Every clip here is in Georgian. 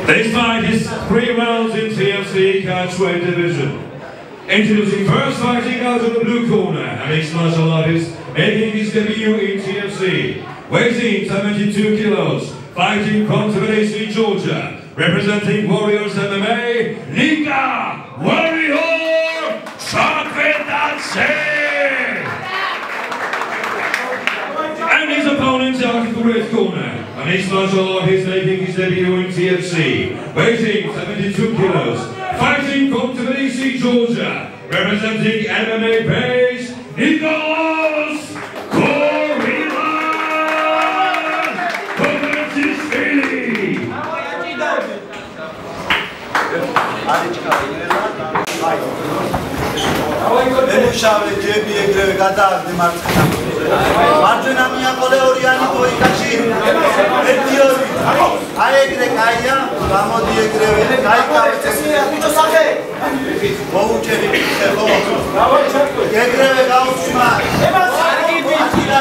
This fight is 3 rounds in TFC Catchweight Division. Introducing first fighting out of the blue corner, a mixed martial artist making his debut in TFC. Weighing 72 kilos, fighting from Tbilisi, Georgia. Representing Warriors MMA, Nika Warrior Chakvetadze! And his opponent out of the red corner, a mixed martial artist making his debut in TFC. Weighing 72 kilos, fighting from Tbilisi, Georgia. Representing MMA base, Nicholas Shave JB egreve gadagde marjena miaqole oriani toikashi etiori ai egre kaia gamodi egreve kai kavete bicho sabe boucheri khelo egreve gaushma argi bichira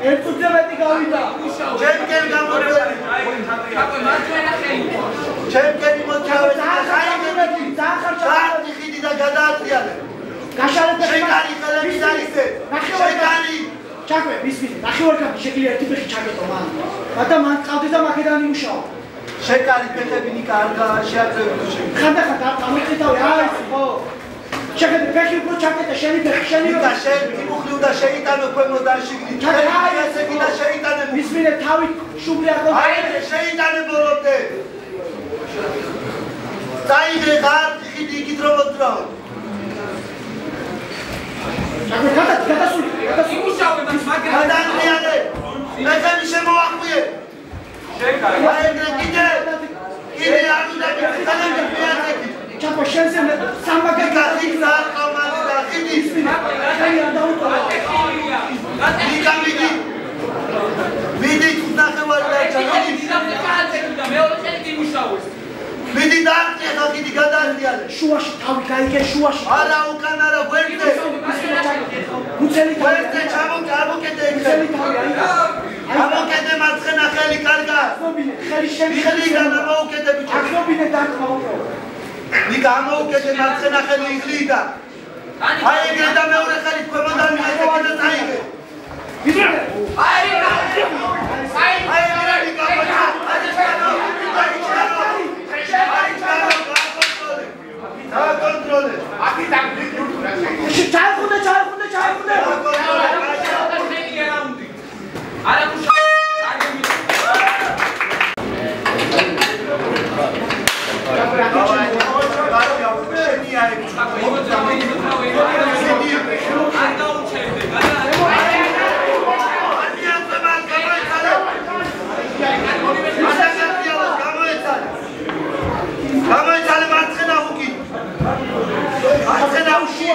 ერთუძე მეტი გავიდა. ჩემკენ გამოწვევი. ჩემკენი მოწვევი. ხარჯი ხიდი და გადაატრიალე. გაშალეთ შეკარი ხელები დაიხსე. შეკარი. ჩაკვე, მისმინე. ნახევარკაფი შეგვიძლია ერთი ფეხი ჩაკეტო მან. მაგრამ მან ყავდეს და მაგედან იმუშაო. შეკარი ფეხები ნიკა არ შეაძლევი თუ შეკარი. ხანდახან გამოწითავი აი ხო. შეგედი ფეხი უფრო ჩაკეტე შენი ფეხი შენი ნიკა შენ იმუხლი უნდა შეიტანო ქვემოდან შიგნით. აი ესე კიდე შეიტანე. მისმინე თავი შუბლი არ გქონდა. აი შეიტანე ბოლომდე. დაიგე ხარ ხიდი იქით რომ მოძრაო. გადასული. იმუშავე მაგრამ გადაატრიალე. ფეხები შემოახვიე. შეკარი. აი კიდე არ უნდა მიხანები მიაწეკი. ჩაკვა შენზე სამბაგა გაზიქს არ ყავმანი და ხიდის. ხელი არ დაუტოვა. ნიკა მიდი. მიდი ნახევარი დაჭაგი. მეორე ხელი იმუშავეს. მიდი დაარტყე ხიდი გადაატრიალე. შუაში თავი გაიგე შუაში. არა უკან არა გვერდზე. მუცელი თავი. გვერდზე ჩამოკიდე იქ. მუცელი თავი აი. ამოკიდე მარცხენა ხელი კარგა. ხელი შენ ხელიდან ამოუკიდე ბიჭო. აკნობინე დაკმა უფრო. ნიკა ამოუკიდე მარცხენა ხელი იღლიდა. აი ეგრე და მეორე ხელი ქვემოდან მიაწეკე და წაიგე. ვიდრე. აი ეგრე ნიკა ბიჭო. კონტროლე. ჩაიხუნე. არა გამოიცალე მარცხენა ჰუკი. მარცხენა ჰუკი.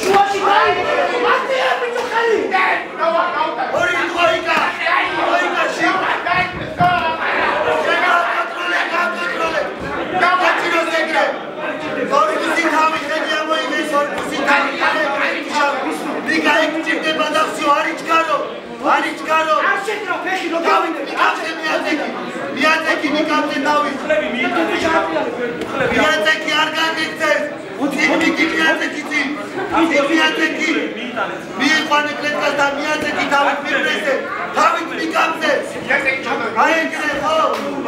შუაში გაიგე. მარტია ბიჭო ხელი. ორი ტყოიკა. ტყოიკაში. კონტროლე. გაჩინოს ეგრე. ორგუსი თავი ხელი ამოიღეს, ორგუსი თავი ხელი. ნიკა იქ ჭირდება და всё არიჩქარო. არ შეკრო ფეხი რო გავიდე. მიაწეკი ნიკამზე თავი. მიაწეკი არ გაგიქცეს. მიაწეკი მიიყვანე კლეტკას და მიაწეკი თავით მიყრესე. თავით ნიკამზე. აი ეგრე ხო?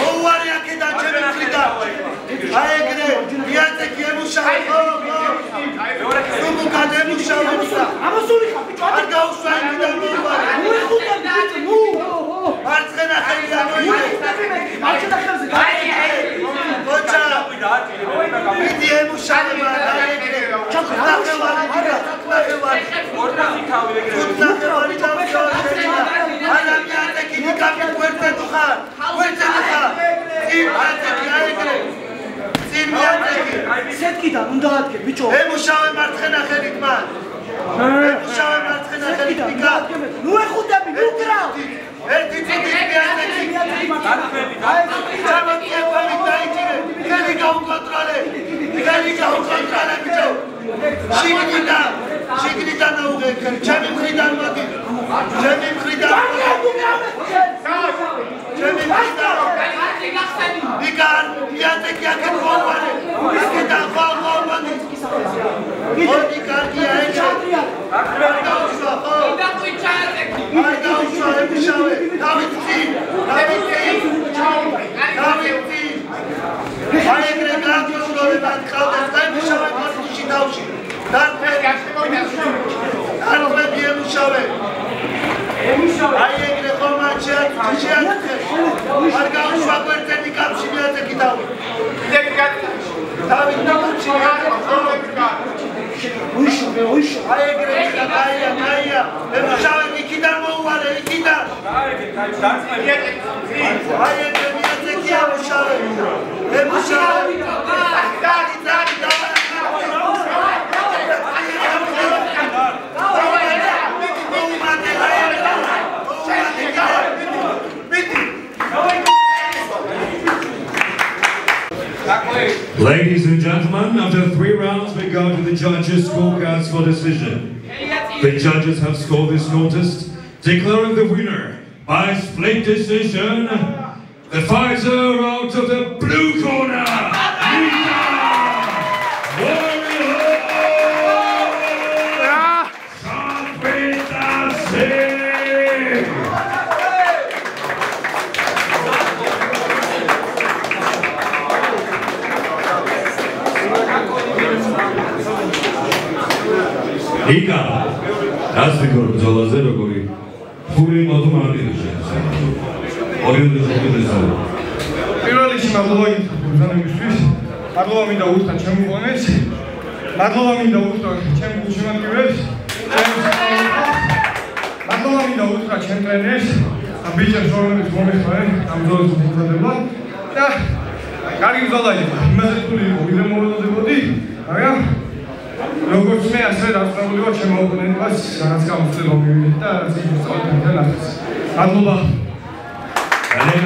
ოუარი აქედან ჩემი მხრიდან. აი ეგრე მიაწეკი ემუშავე ხო? სულუკან ემუშავე. ამოსული ხარ ბიჭო. არ გაუსვა იქიდან მოუვარე. მარცხენა ხელი ამოიღე. მარცხენა ხელზე. ბოჭა. მიდი ემუშავე მაგრამ ეგრე. ნახევარი. არა მიაწეკი ნიკამი გვერდზე თუ ხარ. წინ მიაწეკი აი ეგრე. წინ მიაწეკი. სეტკიდან უნდა ადგე ბიჭო. ემუშავე მარცხენა ხელით მან. ემუშავე მარცხენა ხელით ნიკა. ნუ ეხუტები, ნუ კრავ. ერთი წუთი მიაწეკი. აი ჩამოწია ქვევით დაიჭირე. ხელი გაუკონტროლე. ხელი გაუკონტროლე ბიჭო. შიგნიდან აუღე ხელი. ჩემი მხრიდან მოდი. ჩემი მხრიდან. ნიკა მიაწეკი აქეთ ხوارე. აქედან ხო მოდი. მოდი კარგია ეგრე. არ გაუშვა ხო? არ გაუშვა ემუშავე. დავით წინ. აი ეგრე გააკონტროლე და ყავდეს და ემუშავე კორპუსში თავში. დარქმები ემუშავე. აი ეგრე ხომა შეაწყვე. არ გაუშვა გვერდზე ნიკამში მიაწეკი თავი. დავით ნიკამში უიშო. აი ეგრე გაია. ემუშავე იქიდან მოუვარე იქიდან. აი ეგრე მიაწეკი ემუშავე. ემუშავე. Ladies and gentlemen, after 3 rounds we go to the judges' scorecards for decision. The judges have scored this contest declaring the winner by split decision, the fighter out of the blue corner, Mika Warrior Sarvita Singh. Mika, that's the good. Zolazé როგორი ფული მოდმარდიში. პირველ რიგში მადლობა ბრძანებისთვის. მადლობა მინდა უთხრა ჩემი გონეს. მადლობა მინდა უთხრა ჩემი გულშემატკივრებს. მადლობა მინდა უთხრა ჩემ ტრენერს. ბიჭებს რომლებიც მომეხმარენ ამ ბრძოლის მომზადებლად. და კარგი ბრძოლა იყო. იმაზე თული იყო, ვიდრე მოვეწოდებოდი, მაგრამ როგორც მე ასე დასწრებული ვარ ჩემო ოპონენტს, რაღაც გამოცდილება მივიდეთ და რაღაც ისწავლეთ და ნახეთ. მადლობა. Allez,